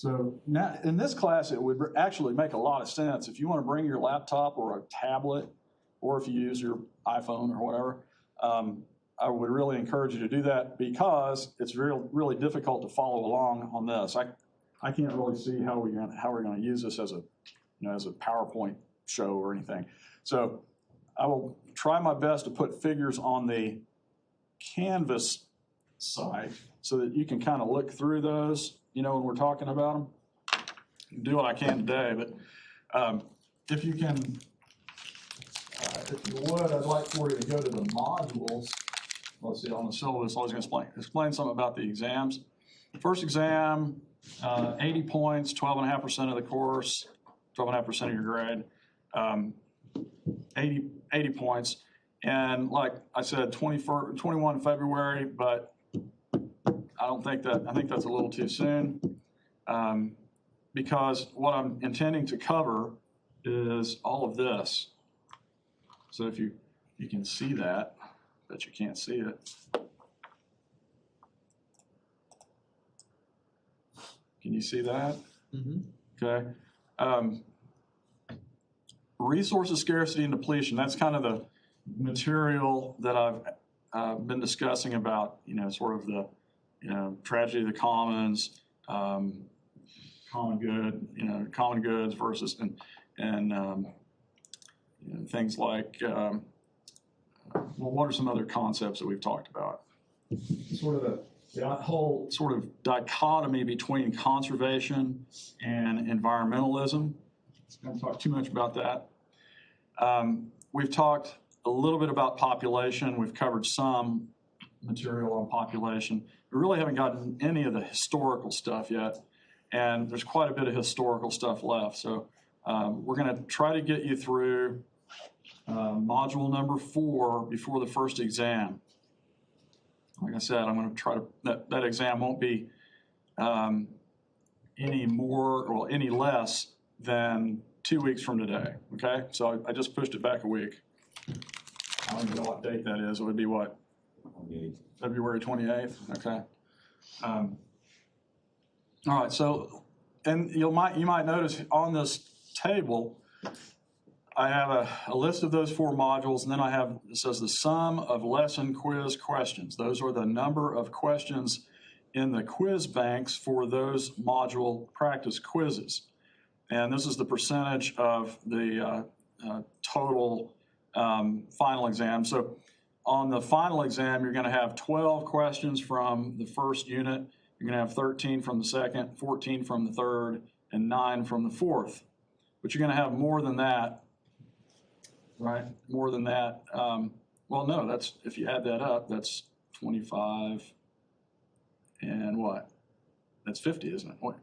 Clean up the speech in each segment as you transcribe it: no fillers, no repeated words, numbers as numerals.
So now in this class, it would actually make a lot of sense if you want to bring your laptop or a tablet, or if you use your iPhone or whatever. I would really encourage you to do that because it's really difficult to follow along on this. I can't really see how we're going to use this as a as a PowerPoint show or anything. So I will try my best to put figures on the Canvas site so that you can kind of look through those, when we're talking about them. Do what I can today, but if you can, if you would, I'd like for you to go to the modules. Let's see, on the syllabus, I was going to explain something about the exams. First exam, 80 points, 12.5% of the course, 12.5% of your grade, 80 points. And like I said, 21 February, but I think that's a little too soon, because what I'm intending to cover is all of this. So if you can see that, but you can't see it. Can you see that? Mm-hmm. Okay. Resources scarcity and depletion. That's kind of the material that I've been discussing about, sort of the, tragedy of the commons, common good, common goods versus, and things like, well, what are some other concepts that we've talked about? Sort of the whole sort of dichotomy between conservation and environmentalism. I don't talk too much about that. We've talked a little bit about population. We've covered some material on population. We really haven't gotten any of the historical stuff yet, and there's quite a bit of historical stuff left. So we're going to try to get you through module number 4 before the first exam. Like I said, I'm going to try to, that exam won't be any more or any less than 2 weeks from today, okay? So I just pushed it back a week. I don't even know what date that is. It would be what? February 28th, okay. All right, so, and you might notice on this table, I have a list of those 4 modules, and then I have, it says the sum of lesson quiz questions. Those are the number of questions in the quiz banks for those module practice quizzes. And this is the percentage of the total final exam. So on the final exam, you're going to have 12 questions from the first unit. You're going to have 13 from the second, 14 from the third, and 9 from the fourth. But you're going to have more than that, right? More than that. Well, no, that's, if you add that up, that's 25 and what? That's 50, isn't it? Wait.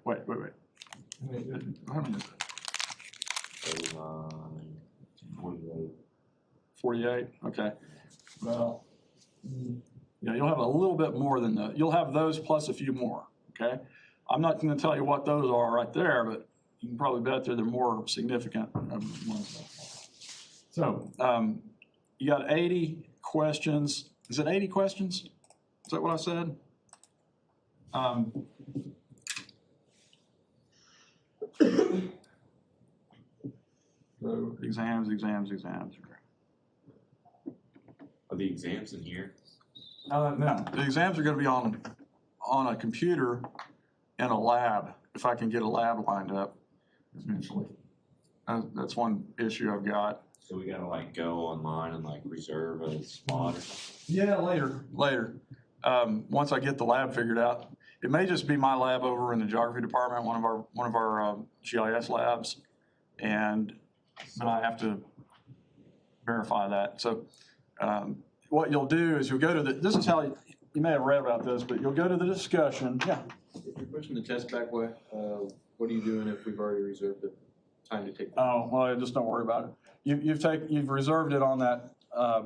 How many is it? 48, okay. Well, yeah, you'll have a little bit more than that. You'll have those plus a few more, okay? I'm not going to tell you what those are right there, but you can probably bet they're more significant ones. So you got 80 questions. Is it 80 questions? Is that what I said? So exams. Are the exams in here? No, the exams are going to be on a computer in a lab, if I can get a lab lined up eventually. That's one issue I've got. So we got to like go online and like reserve a spot or something? Yeah, later. Once I get the lab figured out. It may just be my lab over in the geography department, one of our GIS labs, and I have to verify that. So what you'll do is you'll go to this is how you may have read about this, but you'll go to the discussion. Yeah. If you're pushing the test back, what are you doing if we've already reserved the time to take? Oh, well, just don't worry about it. You've reserved it on that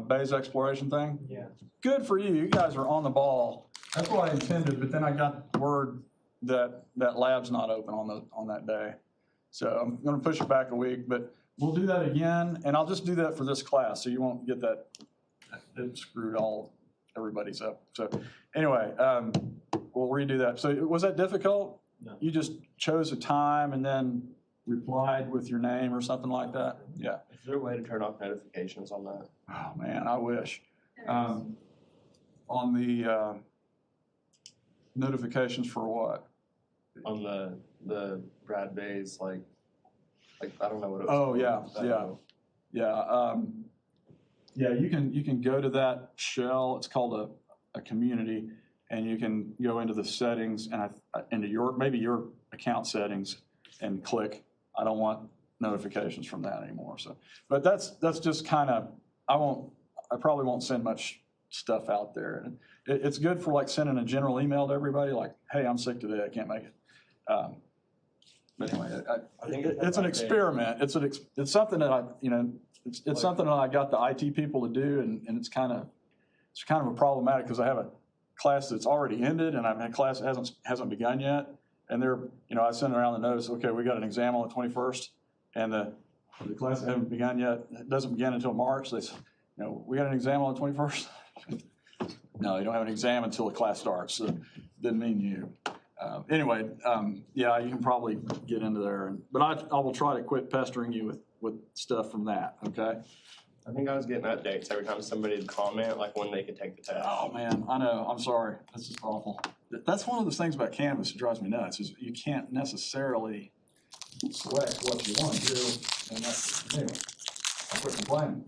Bayes exploration thing. Yeah. Good for you. You guys are on the ball. That's what I intended, but then I got word that lab's not open on that day. So I'm going to push it back a week, but we'll do that again, and I'll just do that for this class, so you won't get that it screwed everybody's up. So anyway, we'll redo that. So was that difficult? No. You just chose a time and then replied with your name or something like that? Yeah. Is there a way to turn off notifications on that? Oh, man, I wish. On the notifications for what? On the Brad Bay's, like, I don't know what it was. Oh, called. yeah, I don't yeah. know. Yeah, you can go to that shell. It's called a community, and you can go into the settings and into maybe your account settings and click. I don't want notifications from that anymore. So, but that's just kind of I probably won't send much stuff out there. And it's good for like sending a general email to everybody, like, hey, I'm sick today, I can't make it. But anyway, I think it's an experiment. It's something that it's something that I got the IT people to do, and it's kind of a problematic because I have a class that's already ended, and I've had a class that hasn't begun yet, and I send around the notice, okay, we got an exam on the 21st, and the class that hasn't begun yet, it doesn't begin until March. They say, we got an exam on the 21st. No, you don't have an exam until the class starts. So didn't mean you. Anyway, yeah, you can probably get into there, but I will try to quit pestering you with stuff from that. Okay. I think I was getting updates every time somebody would comment, like when they could take the test. Oh man, I know. I'm sorry. This is awful. That's one of those things about Canvas that drives me nuts. Is you can't necessarily select what you want to do, and anyway, I'll quit complaining.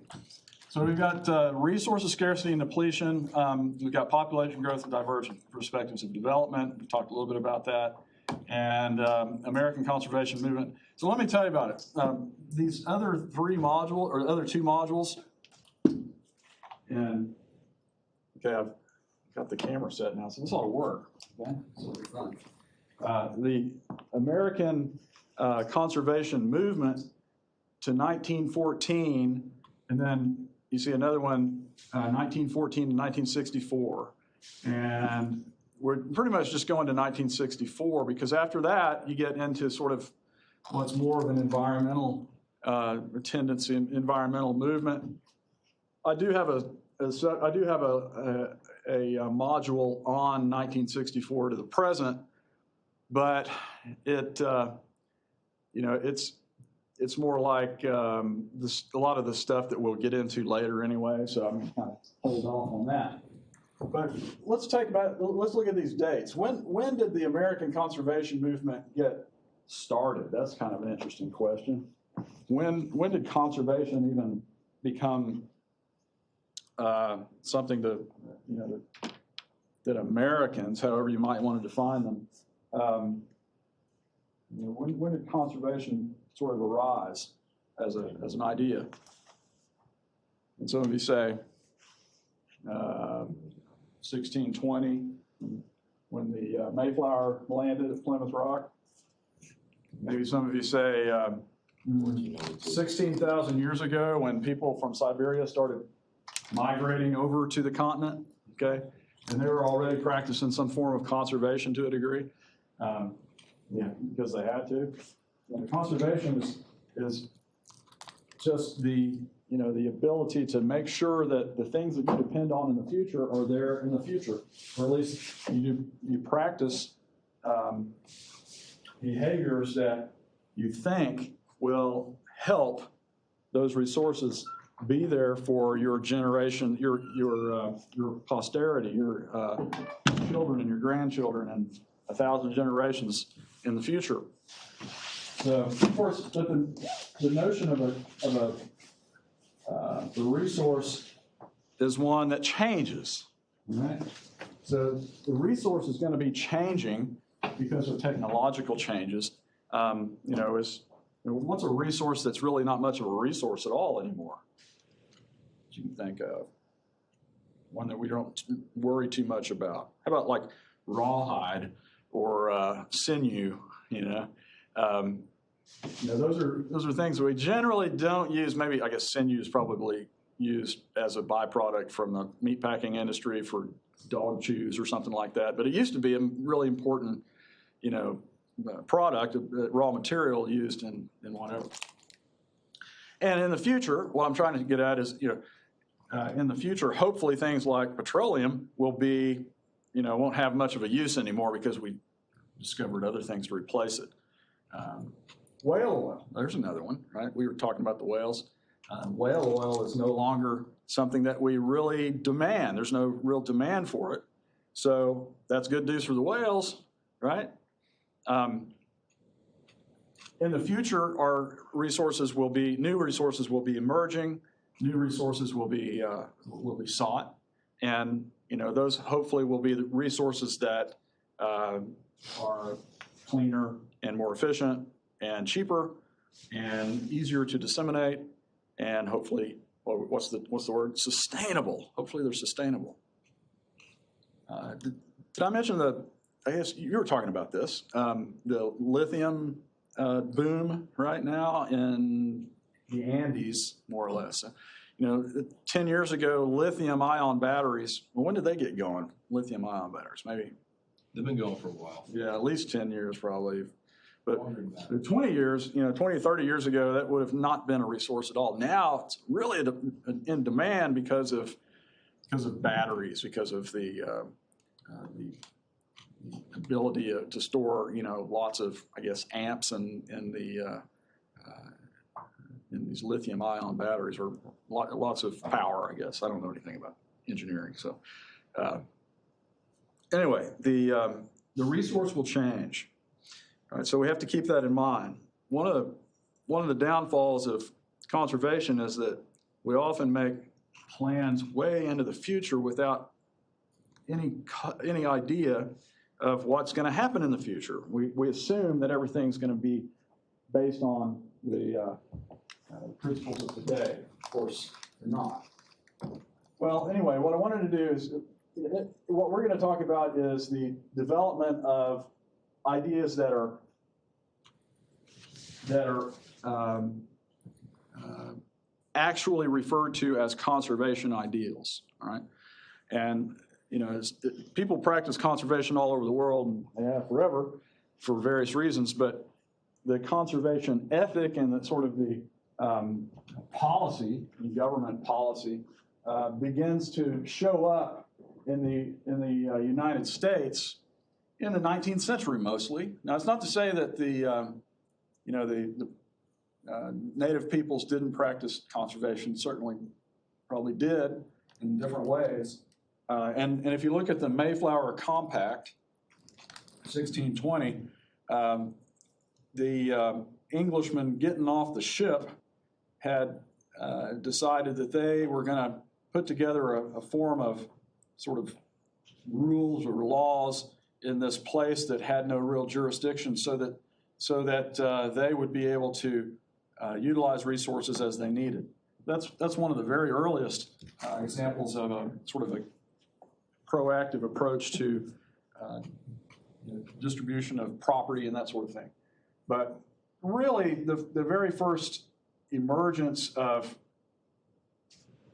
So we've got resources scarcity and depletion. We've got population growth and divergent perspectives of development. We talked a little bit about that. And American conservation movement. So let me tell you about it. These other two modules, and okay, I've got the camera set now, so this ought to work. Okay, this will be fun. The American conservation movement to 1914, and then you see another one, 1914 to 1964. And we're pretty much just going to 1964 because after that, you get into sort of what's more of an environmental tendency, environmental movement. I do have a module on 1964 to the present, but it's more like a lot of the stuff that we'll get into later anyway, so I'm going to kind of hold off on that. But let's look at these dates. When did the American conservation movement get started? That's kind of an interesting question. When did conservation even become something that Americans, however you might want to define them, when did conservation sort of arise as an idea? And some of you say 1620, when the Mayflower landed at Plymouth Rock. Maybe some of you say 16,000 years ago, when people from Siberia started migrating over to the continent, okay? And they were already practicing some form of conservation to a degree, because they had to. And conservation is just the ability to make sure that the things that you depend on in the future are there in the future, or at least you practice behaviors that you think will help those resources be there for your generation, your posterity, your children and your grandchildren, and 1,000 generations in the future. So, of course, but the notion of a resource is one that changes. Right? So the resource is going to be changing because of technological changes. What's a resource that's really not much of a resource at all anymore that you can think of? One that we don't worry too much about. How about like rawhide or sinew? Those are things that we generally don't use. Maybe I guess sinew is probably used as a byproduct from the meatpacking industry for dog chews or something like that. But it used to be a really important, product, raw material used in whatever. And in the future, what I'm trying to get at is, in the future, hopefully things like petroleum will be, won't have much of a use anymore because we discovered other things to replace it. Whale oil, there's another one, right? We were talking about the whales. Whale oil is no longer something that we really demand. There's no real demand for it. So that's good news for the whales, right? In the future, our resources will be, new resources will be emerging, new resources will be sought. And, you know, those hopefully will be the resources that are cleaner and more efficient and cheaper and easier to disseminate and hopefully, what's the word? Sustainable. Hopefully they're sustainable. Did I mention I guess you were talking about this, the lithium boom right now in the Andes, more or less. You know, 10 years ago, lithium-ion batteries, well, when did they get going? Lithium-ion batteries, maybe? They've been going for a while. Yeah, at least 10 years probably. But Longer than that. 20 years, 20, 30 years ago, that would have not been a resource at all. Now it's really in demand because of batteries, because of the ability to store, lots of, I guess, amps in these lithium-ion batteries, or lots of power, I guess. I don't know anything about engineering, so anyway, the resource will change. All right, so we have to keep that in mind. One of the downfalls of conservation is that we often make plans way into the future without any idea of what's going to happen in the future. We assume that everything's going to be based on the principles of today. Of course, they're not. Well, anyway, what I wanted to do is, what we're going to talk about is the development of ideas that are actually referred to as conservation ideals, all right? And, people practice conservation all over the world, and they have forever for various reasons, but the conservation ethic and the sort of the policy, the government policy, begins to show up in the United States in the 19th century mostly. Now, it's not to say that the native peoples didn't practice conservation. Certainly, probably did in different ways. And if you look at the Mayflower Compact, 1620, the Englishmen getting off the ship had decided that they were going to put together a form of sort of rules or laws in this place that had no real jurisdiction, so that they would be able to utilize resources as they needed. That's one of the very earliest examples of a sort of a proactive approach to distribution of property and that sort of thing. But really, the very first emergence of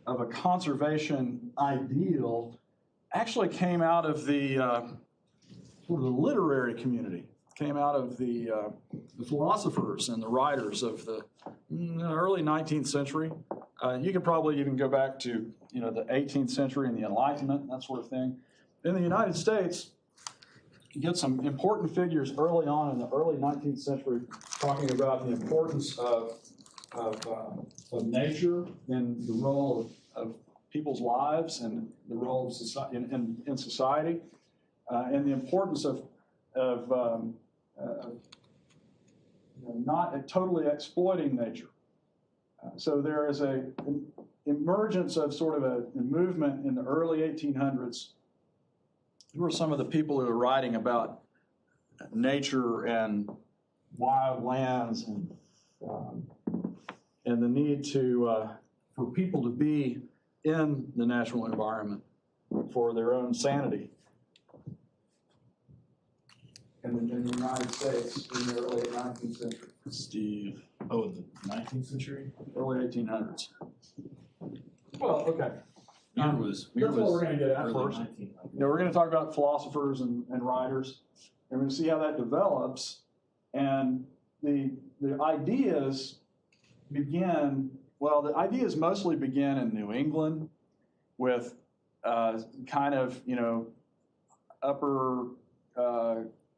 a conservation ideal actually came out of the sort of the literary community, came out of the philosophers and the writers of the early 19th century. You could probably even go back to the 18th century and the Enlightenment, that sort of thing. In the United States, you get some important figures early on in the early 19th century talking about the importance of nature and the role of people's lives and the role of society in society, and the importance of not totally exploiting nature. So there is an emergence of sort of a movement in the early 1800s. Who are some of the people who are writing about nature and wild lands and the need for people to be in the natural environment for their own sanity? In the United States in the early 19th century. Steve. Oh, in the 19th century? Early 1800s. Well, okay. That's what we're going to get at early first. 1900s. We're going to talk about philosophers and writers, and we're going to see how that develops. And the ideas mostly begin in New England with kind of, upper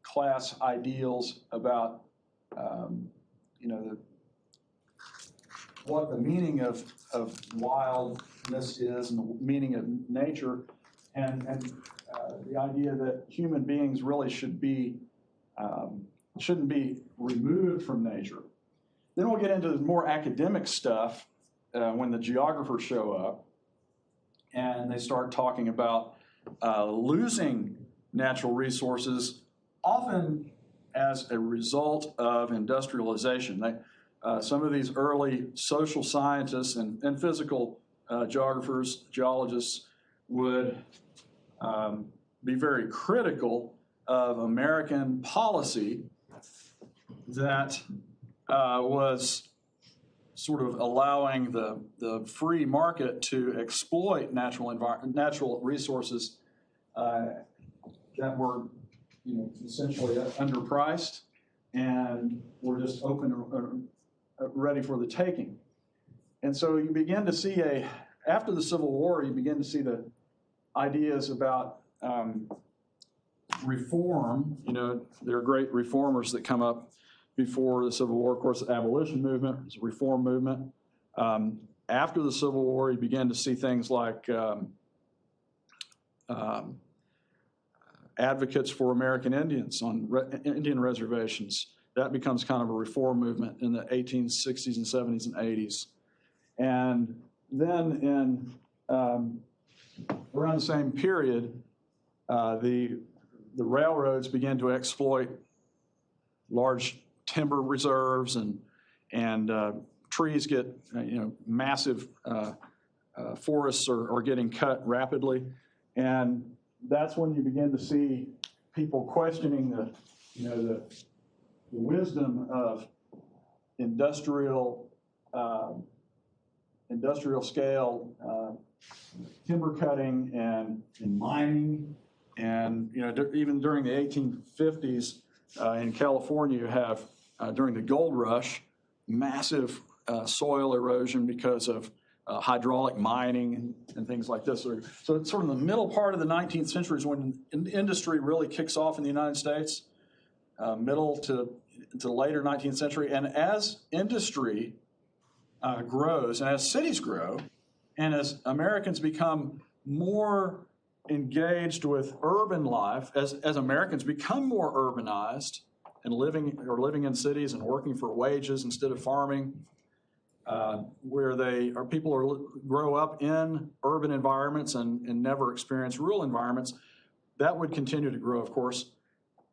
class ideals about, you know, what the meaning of wildness is and the meaning of nature, and the idea that human beings really shouldn't be removed from nature. Then we'll get into the more academic stuff when the geographers show up, and they start talking about losing natural resources, often as a result of industrialization. Some of these early social scientists and physical geographers, geologists, would be very critical of American policy that was sort of allowing the free market to exploit natural resources that were, you know, essentially underpriced and were just open, ready for the taking. And so you begin to see after the Civil War, you begin to see the ideas about reform. You know, there are great reformers that come up before the Civil War. Of course, the abolition movement was a reform movement. After the Civil War, you begin to see things like advocates for American Indians on Indian reservations. That becomes kind of a reform movement in the 1860s and 70s and 80s. And then in around the same period, the railroads began to exploit large timber reserves, and trees get, you know, massive forests are getting cut rapidly. And that's when you begin to see people questioning the wisdom of industrial scale timber cutting and mining. And, you know, even during the 1850s in California, you have, during the gold rush, massive soil erosion because of hydraulic mining and things like this. So it's sort of the middle part of the 19th century is when industry really kicks off in the United States, middle to later 19th century. And as industry grows, and as cities grow, and as Americans become more engaged with urban life, as Americans become more urbanized and living in cities and working for wages instead of farming, where people grow up in urban environments and never experience rural environments, that would continue to grow, of course.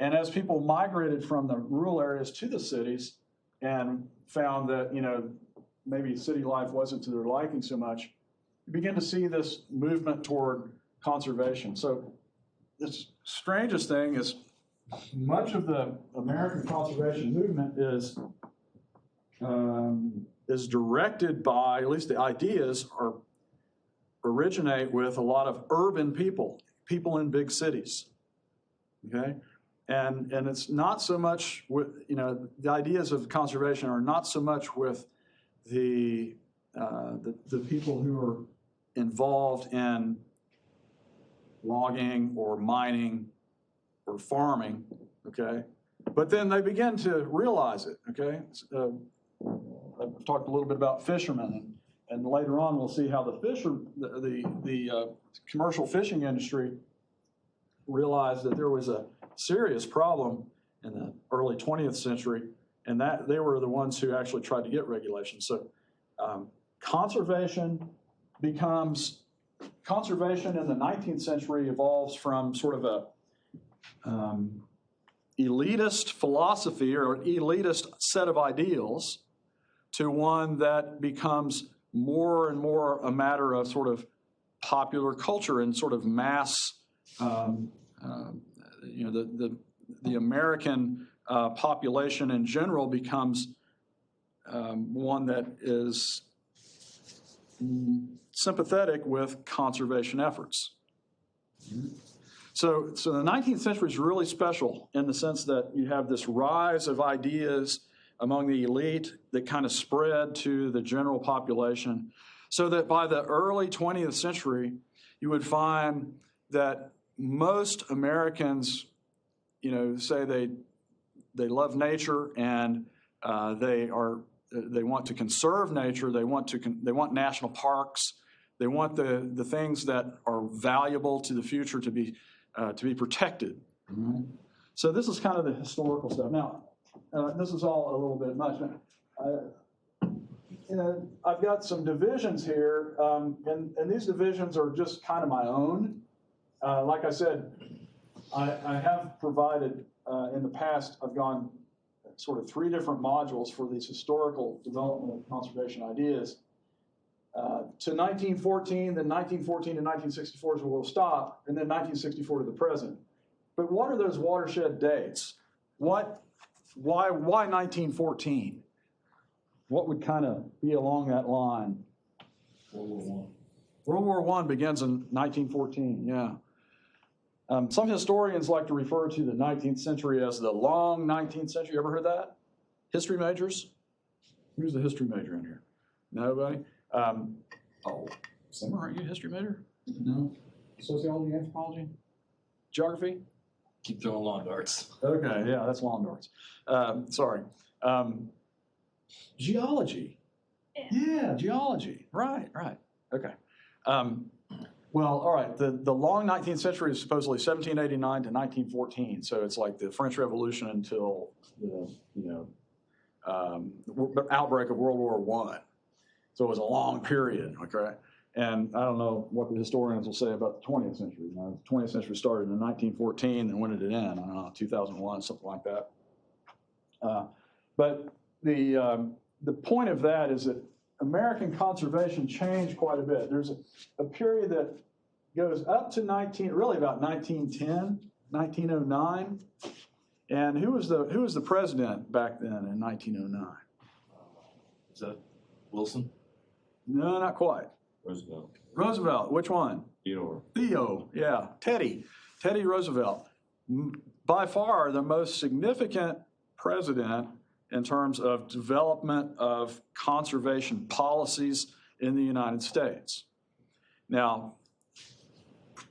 And as people migrated from the rural areas to the cities and found that, you know, maybe city life wasn't to their liking so much, you begin to see this movement toward conservation. So the strangest thing is much of the American conservation movement is directed by, at least the ideas originate with a lot of urban people in big cities. Okay? And it's not so much with, you know, the ideas of conservation are not so much with the people who are involved in logging or mining or farming, okay? But then they begin to realize it, okay? I've talked a little bit about fishermen, and later on we'll see how the commercial fishing industry realized that there was a serious problem in the early 20th century, and that they were the ones who actually tried to get regulation. So conservation in the 19th century evolves from sort of a elitist philosophy or an elitist set of ideals to one that becomes more and more a matter of sort of popular culture and sort of mass, you know, the American population in general becomes one that is sympathetic with conservation efforts. So the 19th century is really special in the sense that you have this rise of ideas among the elite that kind of spread to the general population, so that by the early 20th century, you would find that most Americans say they love nature and they want to conserve nature. They want national parks. They want the things that are valuable to the future to be protected. Right? So this is kind of the historical stuff. Now, this is all a little bit much. I've got some divisions here, and these divisions are just kind of my own. Like I said, I have provided in the past, I've gone sort of 3 different modules for these historical development of conservation ideas. To 1914, then 1914 to 1964 is where we'll stop, and then 1964 to the present. But what are those watershed dates? Why 1914? What would kind of be along that line? World War I begins in 1914, yeah. Some historians like to refer to the 19th century as the long 19th century. You ever heard that? History majors? Who's the history major in here? Nobody? Summer, aren't you a history major? No. Sociology, anthropology? Geography? Keep throwing lawn darts. Okay, yeah, that's lawn darts. Sorry. Geology. Yeah, geology. Right. Okay. Well, all right. The long 19th century is supposedly 1789 to 1914. So it's like the French Revolution until the outbreak of World War I. So it was a long period. Okay. And I don't know what the historians will say about the 20th century. The 20th century started in 1914, and when did it end? I don't know, 2001, something like that. But the point of that is that American conservation changed quite a bit. There's a period that goes up to really about 1910, 1909. And who was the president back then in 1909? Is that Wilson? No, not quite. Roosevelt. Which one? Theo, yeah. Teddy Roosevelt. By far the most significant president in terms of development of conservation policies in the United States. Now,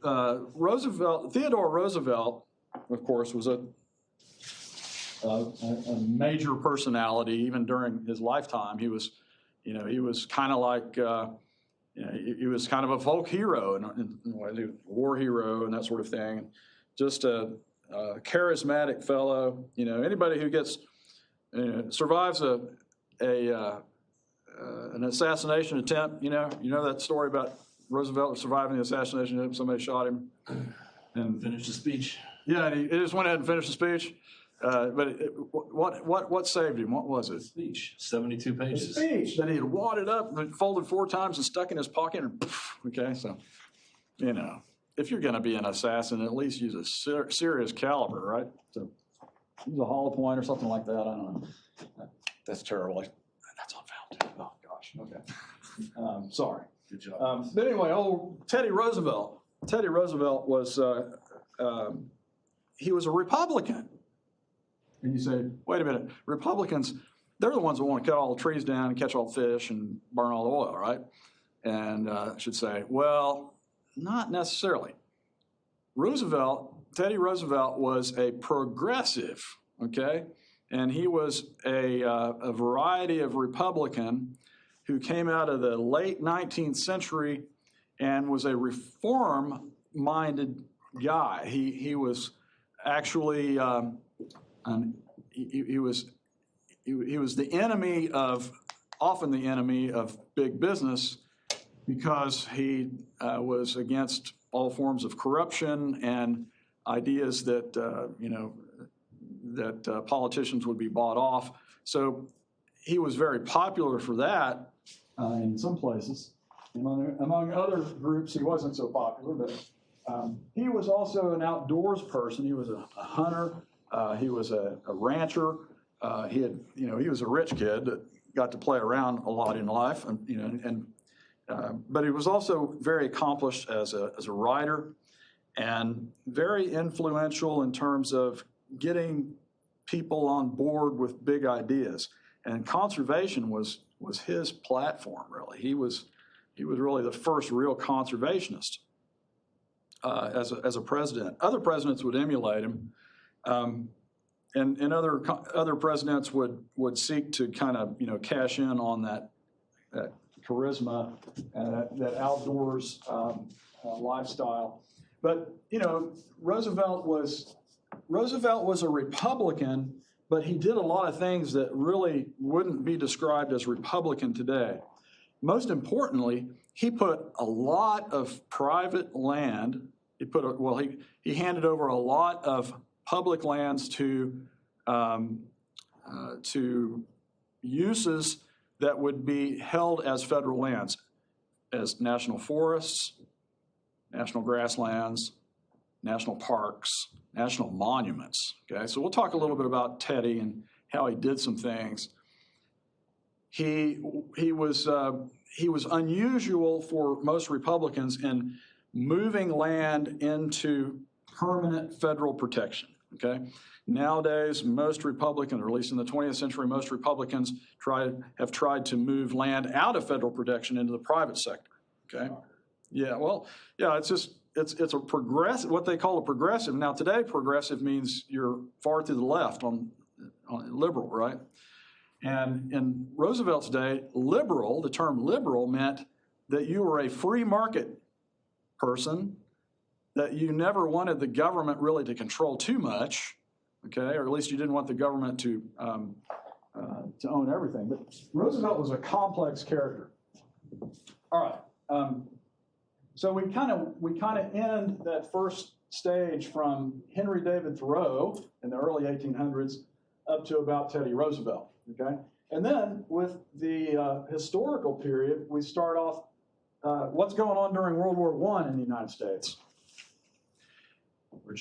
Theodore Roosevelt, of course, was a major personality even during his lifetime. He was kind of like, he was kind of a folk hero and war hero and that sort of thing. Just a charismatic fellow. Anybody who gets survives an assassination attempt. You know that story about Roosevelt surviving the assassination attempt. Somebody shot him and Finish the speech. yeah, and he just went ahead and finished the speech. But what saved him? What was it? Speech, 72 The pages. speech that he had wadded up and folded 4 times and stuck in his pocket and poof, okay, so, if you're going to be an assassin, at least use a serious caliber, right? So use a hollow point or something like that, I don't know. That's terrible. That's unfounded. Oh, gosh, okay. Sorry. Good job. But anyway, Teddy Roosevelt. Teddy Roosevelt was, he was a Republican. And you say, wait a minute, Republicans, they're the ones that want to cut all the trees down and catch all the fish and burn all the oil, right? And I should say, well, not necessarily. Teddy Roosevelt was a progressive, okay? And he was a variety of Republican who came out of the late 19th century and was a reform-minded guy. He was actually... he was often the enemy of big business because he was against all forms of corruption and ideas that politicians would be bought off. So he was very popular for that in some places. Among other groups, he wasn't so popular, but he was also an outdoors person. He was a hunter. He was a rancher. He was a rich kid that got to play around a lot in life, but he was also very accomplished as a writer and very influential in terms of getting people on board with big ideas. And conservation was his platform, really. He was really the first real conservationist as a president. Other presidents would emulate him. And other presidents would seek to kind of, cash in on that charisma and that outdoors lifestyle. But, Roosevelt was a Republican, but he did a lot of things that really wouldn't be described as Republican today. Most importantly, he put a lot of private land, he handed over a lot of public lands to uses that would be held as federal lands, as national forests, national grasslands, national parks, national monuments. Okay, so we'll talk a little bit about Teddy and how he did some things. He was unusual for most Republicans in moving land into permanent federal protection. Okay, nowadays most Republicans, or at least in the 20th century, most Republicans have tried to move land out of federal protection into the private sector. Okay, it's a progressive, what they call a progressive. Now today, progressive means you're far to the left on liberal, right? And in Roosevelt's day, liberal, the term liberal meant that you were a free market person, that you never wanted the government really to control too much, okay, or at least you didn't want the government to own everything. But Roosevelt was a complex character. All right, so we kind of end that first stage from Henry David Thoreau in the early 1800s up to about Teddy Roosevelt. Okay, and then with the historical period, we start off what's going on during World War I in the United States.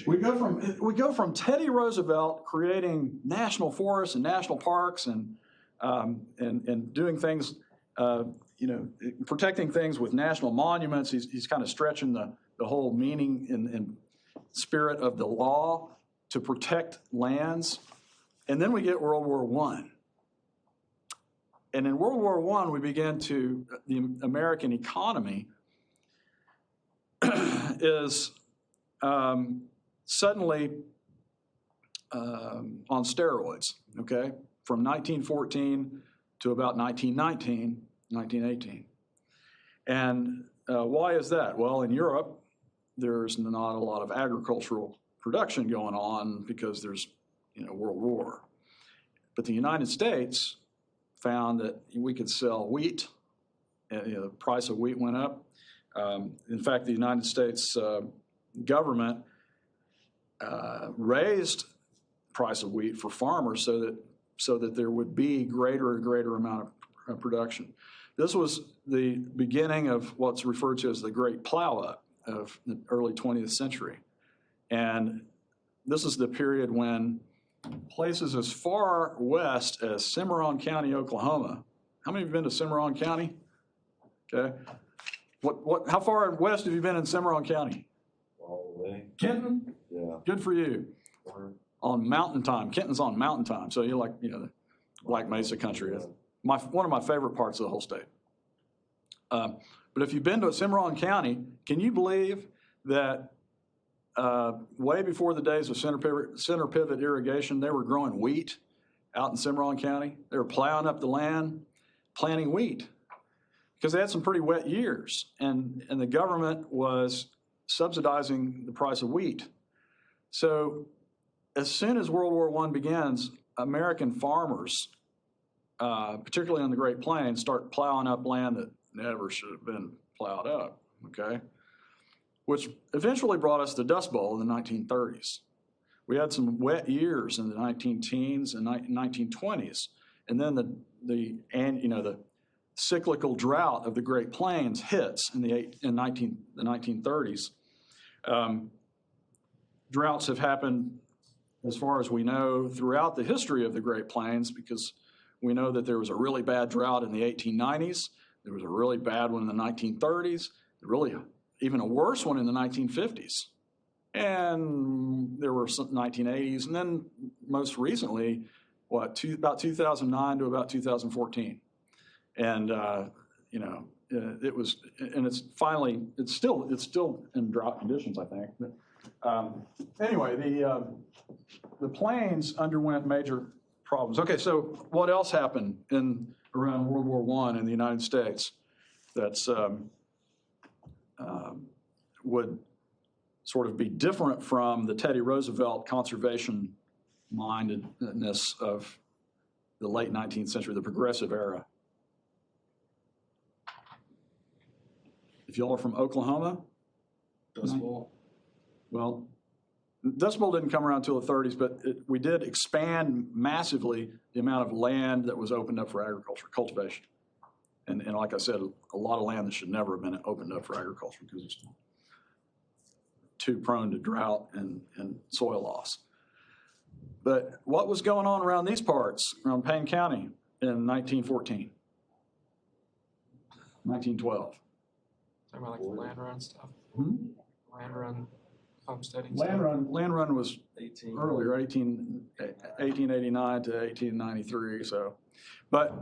We go from Teddy Roosevelt creating national forests and national parks and doing things, protecting things with national monuments. He's kind of stretching the whole meaning and spirit of the law to protect lands. And then we get World War I. And in World War I, we begin the American economy is suddenly on steroids, okay, from 1914 to about 1919, 1918. And why is that? Well, in Europe, there's not a lot of agricultural production going on because there's, World War. But the United States found that we could sell wheat, and the price of wheat went up. In fact, the United States government raised the price of wheat for farmers so that there would be greater and greater amount of production. This was the beginning of what's referred to as the Great Plow-Up of the early 20th century. And this is the period when places as far west as Cimarron County, Oklahoma. How many of you have been to Cimarron County? Okay. How far west have you been in Cimarron County? All the way. Kenton? Yeah. Good for you. On mountain time. Kenton's on mountain time. So you're like, the Black Mesa country. One of my favorite parts of the whole state. But if you've been to Cimarron County, can you believe that way before the days of center pivot irrigation, they were growing wheat out in Cimarron County? They were plowing up the land, planting wheat, because they had some pretty wet years, and the government was subsidizing the price of wheat. So as soon as World War I begins, American farmers, particularly on the Great Plains, start plowing up land that never should have been plowed up, okay? Which eventually brought us the Dust Bowl in the 1930s. We had some wet years in the 19-teens and 1920s, and then the cyclical drought of the Great Plains hits in the 1930s. Droughts have happened, as far as we know, throughout the history of the Great Plains, because we know that there was a really bad drought in the 1890s, there was a really bad one in the 1930s, even a worse one in the 1950s. And there were some 1980s, and then most recently, about 2009 to about 2014. And, it was, and it's still in drought conditions, I think. Anyway, the planes underwent major problems. Okay, so what else happened around World War I in the United States that's would sort of be different from the Teddy Roosevelt conservation mindedness of the late 19th century, the progressive era? If y'all are from Oklahoma, Dust Bowl. well, Dust Bowl didn't come around until the 30s, but we did expand massively the amount of land that was opened up for agriculture, cultivation. And like I said, a lot of land that should never have been opened up for agriculture because it's too prone to drought and soil loss. But what was going on around these parts, around Payne County in 1914, 1912? Talking about like the land run stuff, Hmm? land run homesteading stuff. Land run was 18. earlier, 1889 to 1893. So, but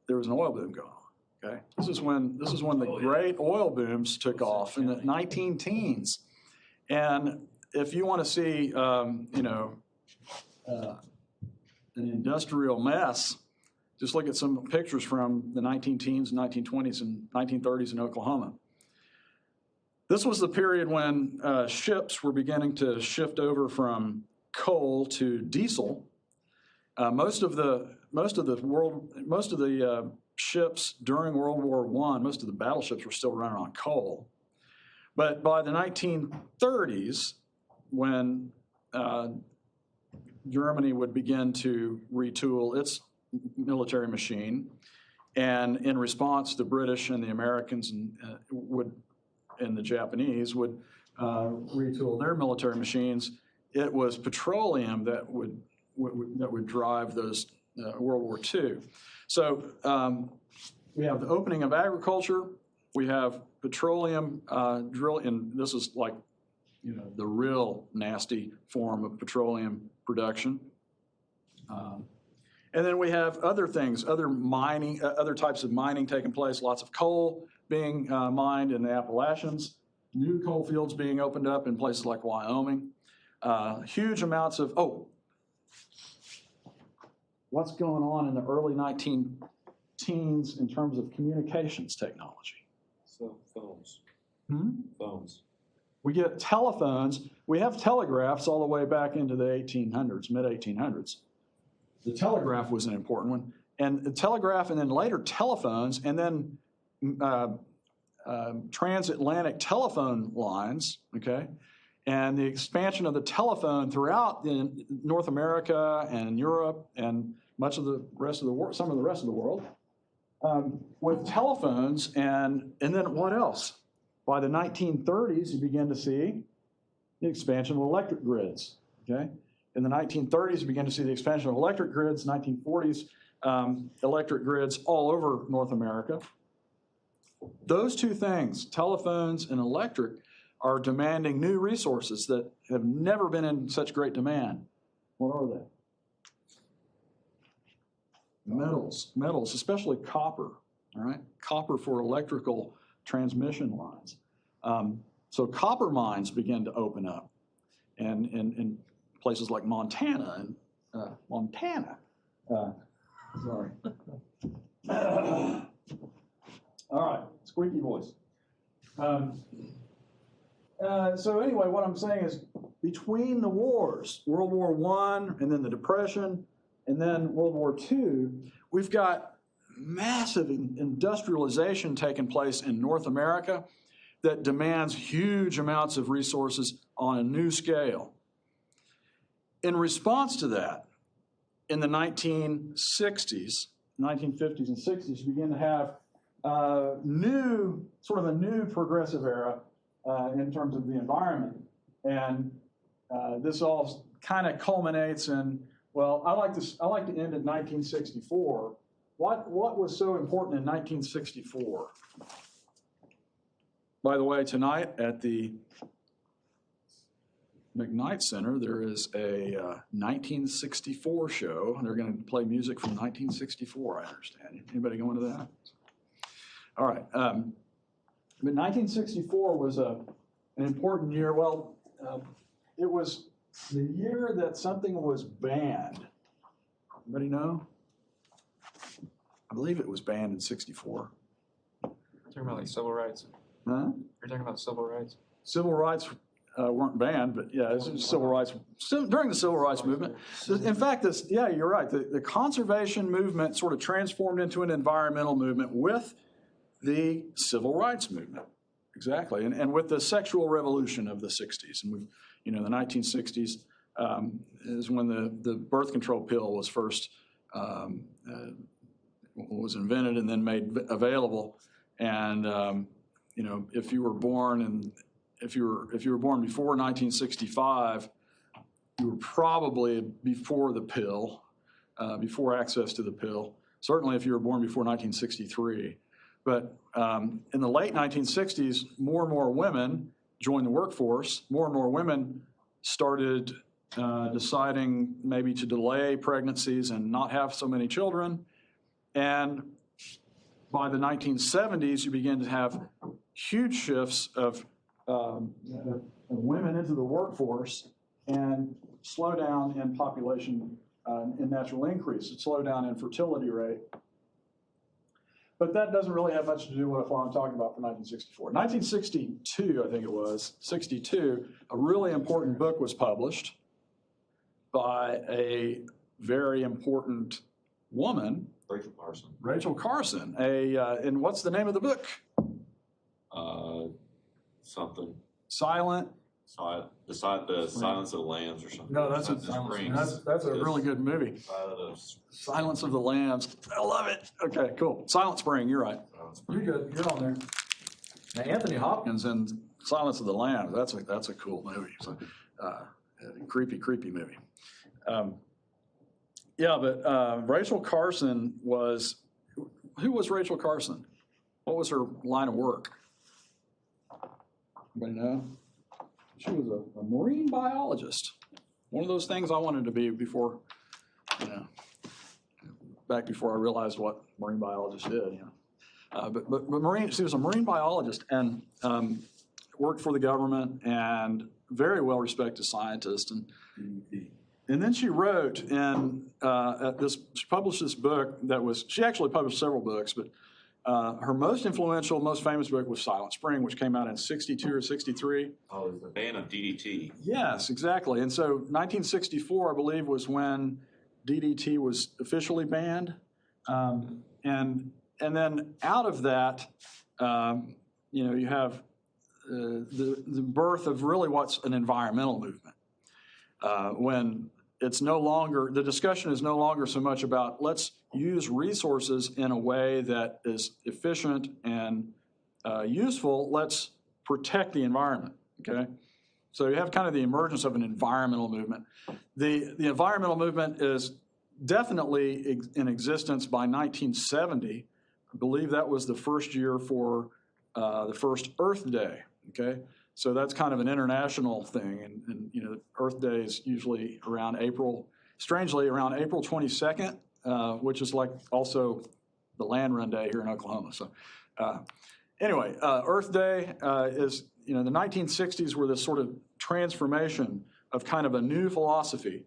there was an oil boom going on. Okay, this is when the great oil booms took off in the 19 teens. And if you want to see, an industrial mess, just look at some pictures from the 19 teens, 1920s, and 1930s in Oklahoma. This was the period when ships were beginning to shift over from coal to diesel. Most of the ships during World War I, most of the battleships were still running on coal. But by the 1930s, when Germany would begin to retool its military machine, and in response, the British and the Americans and the Japanese would retool their military machines, it was petroleum that would drive those World War II. So we have the opening of agriculture, we have petroleum drilling, and this is like, the real nasty form of petroleum production. And then we have other things, other types of mining taking place, lots of coal being mined in the Appalachians, new coal fields being opened up in places like Wyoming, huge amounts of, what's going on in the early 19-teens in terms of communications technology? So phones. Phones. We get telephones. We have telegraphs all the way back into the 1800s, mid-1800s. The telegraph was an important one. And the telegraph and then later telephones and then transatlantic telephone lines, okay? And the expansion of the telephone throughout North America and Europe and much of the rest of the world, some of the rest of the world, with telephones and then what else? By the 1930s, you begin to see the expansion of electric grids, okay? In the 1930s, you begin to see the expansion of electric grids. 1940s, electric grids all over North America. Those two things, telephones and electric, are demanding new resources that have never been in such great demand. What are they? Metals, especially copper, all right? Copper for electrical transmission lines. So copper mines begin to open up and in places like Montana and sorry. All right, squeaky voice. So anyway, what I'm saying is between the wars, World War I and then the Depression and then World War II, we've got massive industrialization taking place in North America that demands huge amounts of resources on a new scale. In response to that, in the 1960s, 1950s and 60s, you begin to have a new progressive era in terms of the environment. And this all kind of culminates in, well, I like to end at 1964. What was so important in 1964? By the way, tonight at the McKnight Center, there is a 1964 show. They're going to play music from 1964, I understand. Anybody going to that? All right. But 1964 was an important year. Well, it was the year that something was banned. Anybody know? I believe it was banned in 64. Talking about like civil rights. Huh? You're talking about civil rights. Civil rights weren't banned, but yeah, it's civil rights, during the civil rights movement. In fact, yeah, you're right. The conservation movement sort of transformed into an environmental movement with the civil rights movement. Exactly. And with the sexual revolution of the 60s. And the 1960s is when the birth control pill was first was invented and then made available. And if you were born if you were born before 1965, you were probably before the pill, before access to the pill. Certainly, if you were born before 1963. But in the late 1960s, more and more women joined the workforce. More and more women started deciding maybe to delay pregnancies and not have so many children. And by the 1970s, you begin to have huge shifts of women into the workforce and slow down in population in natural increase, slow down in fertility rate. But that doesn't really have much to do with what I'm talking about for 1964. 1962, I think it was, 62, a really important book was published by a very important woman, Rachel Carson. Rachel Carson. And what's the name of the book? Something. The Silence of the Lambs or something. No, that's a Yes. really good movie. Silence of the Lambs. I love it. Okay, cool. Silent Spring, you're right. You're good. You're on there. Now, Anthony Hopkins in Silence of the Lambs, that's a cool movie. So, creepy movie. But Rachel Carson who was Rachel Carson? What was her line of work? Anybody know? She was a marine biologist. One of those things I wanted to be back before I realized what marine biologists did. But she was a marine biologist and worked for the government and very well respected scientist. And then she wrote she published this book she actually published several books, but her most influential, most famous book was Silent Spring, which came out in 62 or 63. Oh, the ban of DDT. Yes, exactly. And so 1964, I believe, was when DDT was officially banned. And then out of that, you have the birth of really what's an environmental movement. When it's no longer, the discussion is no longer so much about let's use resources in a way that is efficient and useful. Let's protect the environment, okay? So you have kind of the emergence of an environmental movement. The environmental movement is definitely in existence by 1970. I believe that was the first year for the first Earth Day, okay? So that's kind of an international thing, and Earth Day is usually around April 22nd, which is like also the Land Run Day here in Oklahoma. So anyway, Earth Day is, the 1960s were this sort of transformation of kind of a new philosophy.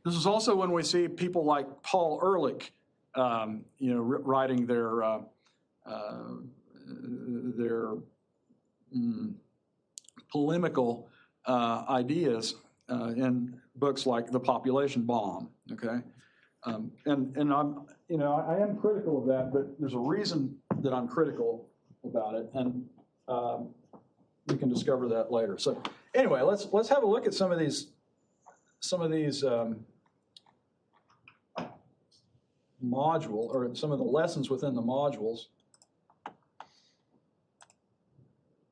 This is also when we see people like Paul Ehrlich, writing their polemical ideas in books like The Population Bomb. Okay, and I'm I am critical of that, but there's a reason that I'm critical about it, and we can discover that later. So anyway, let's have a look at some of these module or some of the lessons within the modules.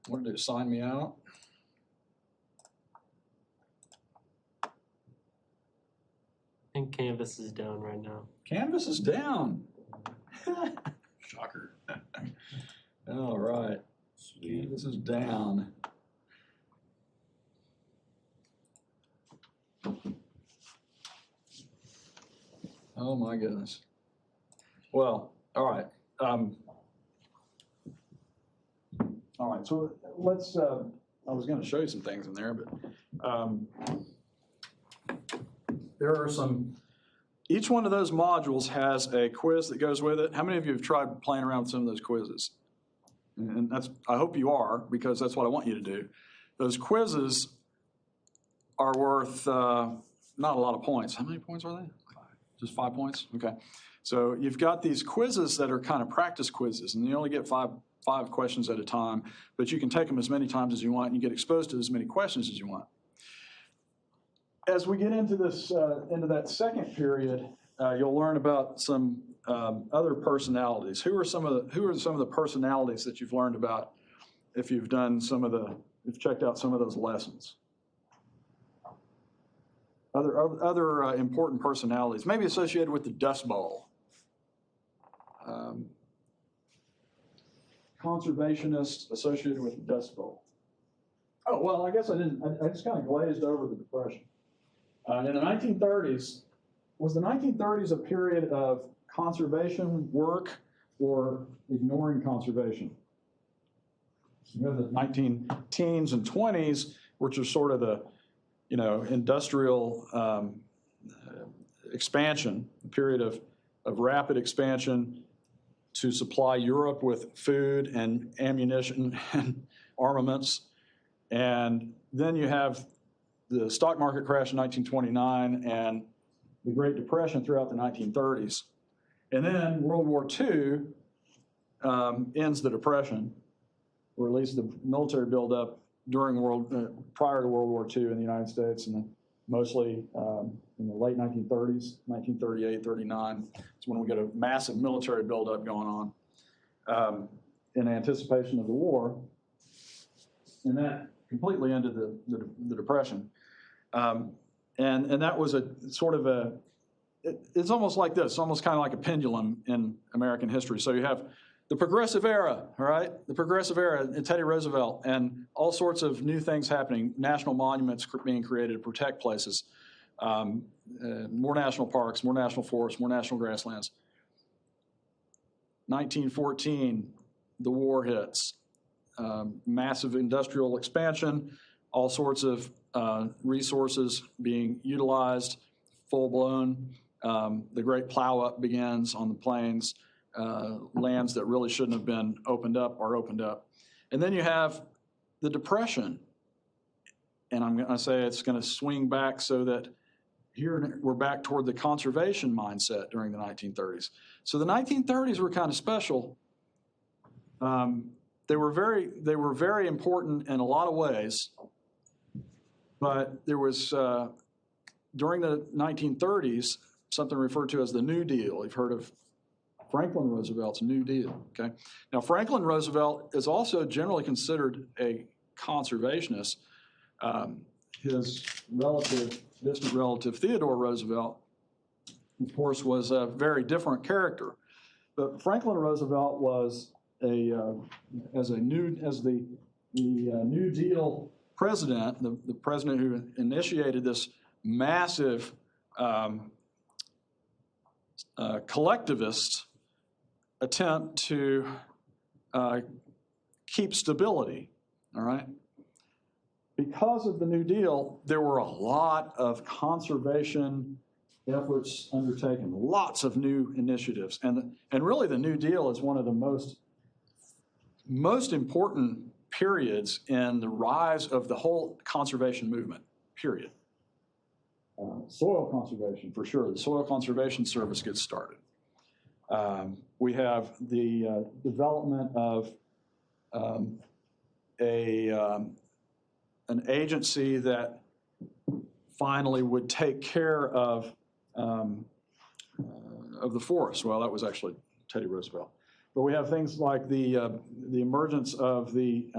What did it sign me out? I think Canvas is down right now. Canvas is down. Shocker. All right. Sweet. Canvas is down. Oh my goodness. Well, all right. All right. So let's I was gonna show you some things in there, but, there are some, each one of those modules has a quiz that goes with it. How many of you have tried playing around with some of those quizzes? And that's, I hope you are, because that's what I want you to do. Those quizzes are worth, not a lot of points. How many points are they? Just 5 points? Okay. So you've got these quizzes that are kind of practice quizzes, and you only get five questions at a time, but you can take them as many times as you want, and you get exposed to as many questions as you want. As we get into this, into that second period, you'll learn about some other personalities. Who are some of the personalities that you've learned about if you've done you've checked out some of those lessons? Other important personalities, maybe associated with the Dust Bowl. Conservationists associated with the Dust Bowl. Oh, well, I guess I didn't, I just kind of glazed over the Depression. In the 1930s, was the 1930s a period of conservation work or ignoring conservation? You know, the 19 teens and 20s, which are sort of the, industrial expansion, a period of rapid expansion to supply Europe with food and ammunition and armaments. And then you have the stock market crash in 1929 and the Great Depression throughout the 1930s. And then World War II ends the Depression, or at least the military buildup prior to World War II in the United States, and then mostly in the late 1930s, 1938, 39. It's when we get a massive military buildup going on in anticipation of the war. And that completely ended the Depression. And that was a sort of it's almost like this, almost kind of like a pendulum in American history. So you have the Progressive Era, all right? The Progressive Era and Teddy Roosevelt, and all sorts of new things happening, national monuments being created to protect places, more national parks, more national forests, more national grasslands. 1914, the war hits. Massive industrial expansion, all sorts of resources being utilized, full-blown. The great plow-up begins on the plains. Lands that really shouldn't have been opened up are opened up. And then you have the Depression. And I'm going to say it's going to swing back so that here we're back toward the conservation mindset during the 1930s. So the 1930s were kind of special. They were very important in a lot of ways, but there was, during the 1930s, something referred to as the New Deal. You've heard of Franklin Roosevelt's New Deal, okay? Now, Franklin Roosevelt is also generally considered a conservationist. His distant relative, Theodore Roosevelt, of course, was a very different character. But Franklin Roosevelt was the New Deal president, the president who initiated this massive collectivist attempt to keep stability, all right? Because of the New Deal, there were a lot of conservation efforts undertaken, lots of new initiatives. And really the New Deal is one of the most important periods in the rise of the whole conservation movement, period. Soil conservation, for sure. The Soil Conservation Service gets started. We have the development of an agency that finally would take care of the forest. Well, that was actually Teddy Roosevelt. But we have things like the emergence of the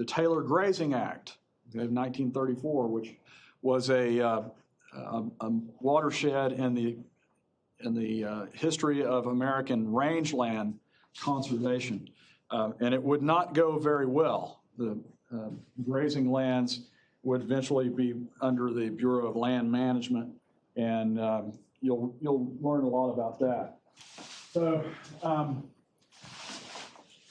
Taylor Grazing Act of 1934, which was a watershed in the history of American rangeland conservation, and it would not go very well. The grazing lands would eventually be under the Bureau of Land Management, and you'll learn a lot about that. So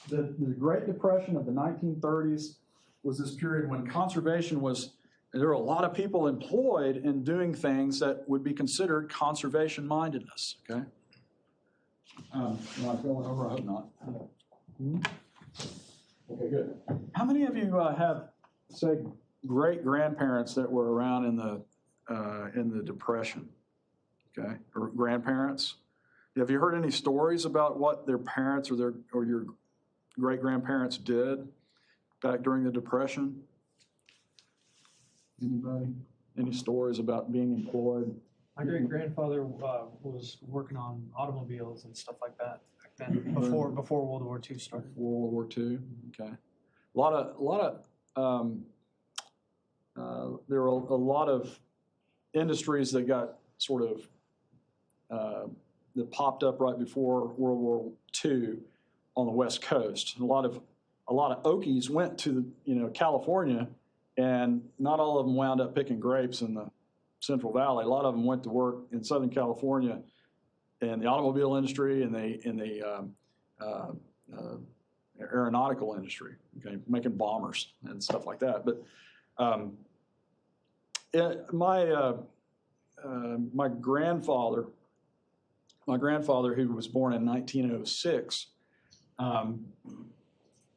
the Great Depression of the 1930s was this period when conservation was, there were a lot of people employed in doing things that would be considered conservation mindedness, okay? Am I going over? I hope not. Okay, good. How many of you have, say, great-grandparents that were around in the Depression, okay, or grandparents? Have you heard any stories about what their parents or your great-grandparents did back during the Depression? Anybody? Any stories about being employed? My great grandfather was working on automobiles and stuff like that back then, before World War II started. World War II, okay. There were a lot of industries that got sort of that popped up right before World War II on the West Coast. A lot of Okies went to California, and not all of them wound up picking grapes in the Central Valley. A lot of them went to work in Southern California in the automobile industry and the aeronautical industry, okay, making bombers and stuff like that. But my grandfather, who was born in 1906,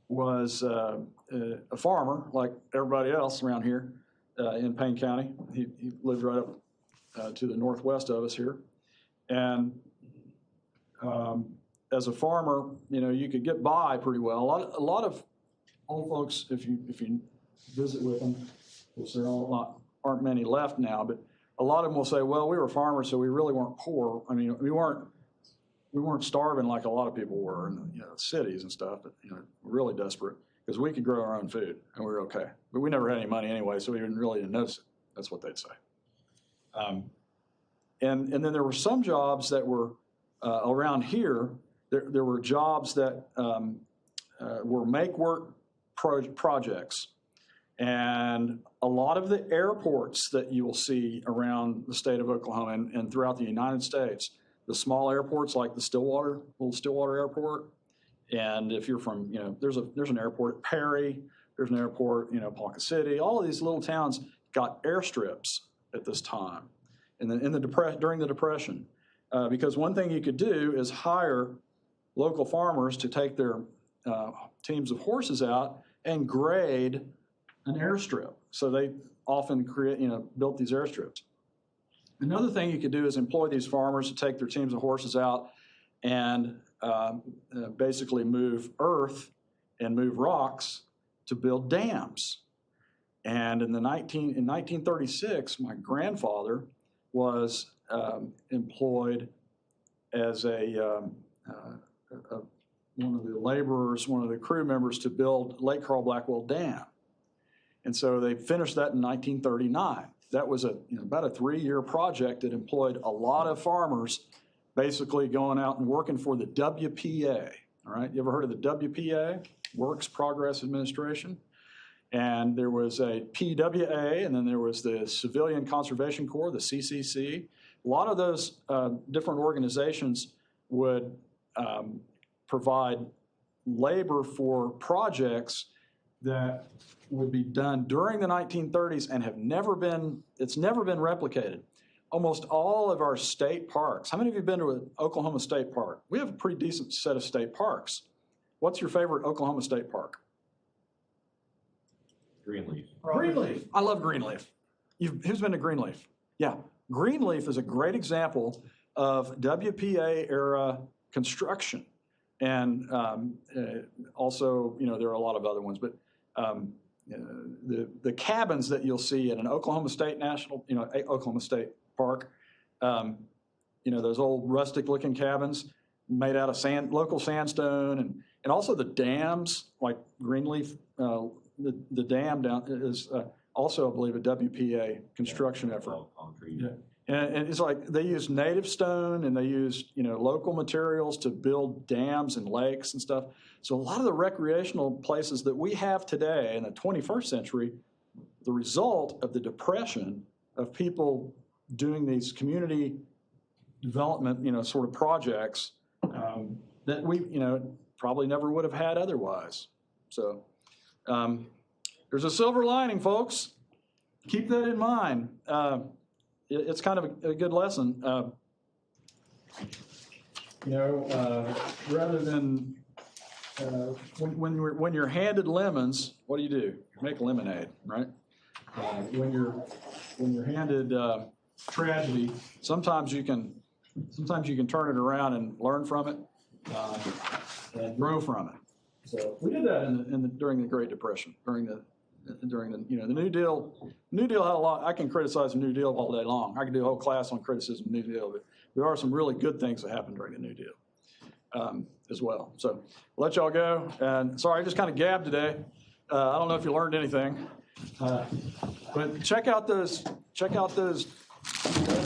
was a farmer like everybody else around here in Payne County. He lived right up to the northwest of us here. And as a farmer, you could get by pretty well. A lot of old folks, if you visit with them, which there aren't many left now, but a lot of them will say, well, we were farmers, so we really weren't poor. I mean, we weren't starving like a lot of people were in the cities and stuff, but really desperate because we could grow our own food and we were okay. But we never had any money anyway, so we didn't really notice it. That's what they'd say. And then there were some jobs that were around here. There were jobs that were make-work projects. And a lot of the airports that you will see around the state of Oklahoma and throughout the United States, the small airports like the little Stillwater Airport, and if you're from, there's an airport at Perry, there's an airport, Ponca City. All of these little towns got airstrips at this time, during the Depression, because one thing you could do is hire local farmers to take their teams of horses out and grade an airstrip. So they often built these airstrips. Another thing you could do is employ these farmers to take their teams of horses out and basically move earth and move rocks to build dams. And in 1936, my grandfather was employed as one of the laborers, one of the crew members to build Lake Carl Blackwell Dam. And so they finished that in 1939. That was about a 3-year project that employed a lot of farmers basically going out and working for the WPA. All right, you ever heard of the WPA? Works Progress Administration. And there was a PWA, and then there was the Civilian Conservation Corps, the CCC. A lot of those different organizations would provide labor for projects that would be done during the 1930s and it's never been replicated. Almost all of our state parks. How many of you have been to an Oklahoma State Park? We have a pretty decent set of state parks. What's your favorite Oklahoma State Park? Greenleaf. Greenleaf. I love Greenleaf. Who's been to Greenleaf? Yeah. Greenleaf is a great example of WPA era construction. And also, there are a lot of other ones, but the cabins that you'll see in an Oklahoma State Oklahoma State Park, those old rustic-looking cabins made out of local sandstone, and also the dams like Greenleaf. The dam down is also, I believe, a WPA construction effort. Concrete. Yeah. And it's like they use native stone and they use local materials to build dams and lakes and stuff. So a lot of the recreational places that we have today in the 21st century, the result of the Depression of people doing these community development, sort of projects that probably never would have had otherwise. So there's a silver lining, folks. Keep that in mind. It's kind of a good lesson. Rather than when you're handed lemons, what do? You make lemonade, right? When you're handed tragedy, sometimes you can turn it around and learn from it and grow from it. So we did that during the Great Depression, during the the New Deal. New Deal had a lot. I can criticize the New Deal all day long. I could do a whole class on criticism of the New Deal, but there are some really good things that happened during the New Deal as well. So I'll let y'all go. And sorry, I just kind of gabbed today. I don't know if you learned anything, but check out those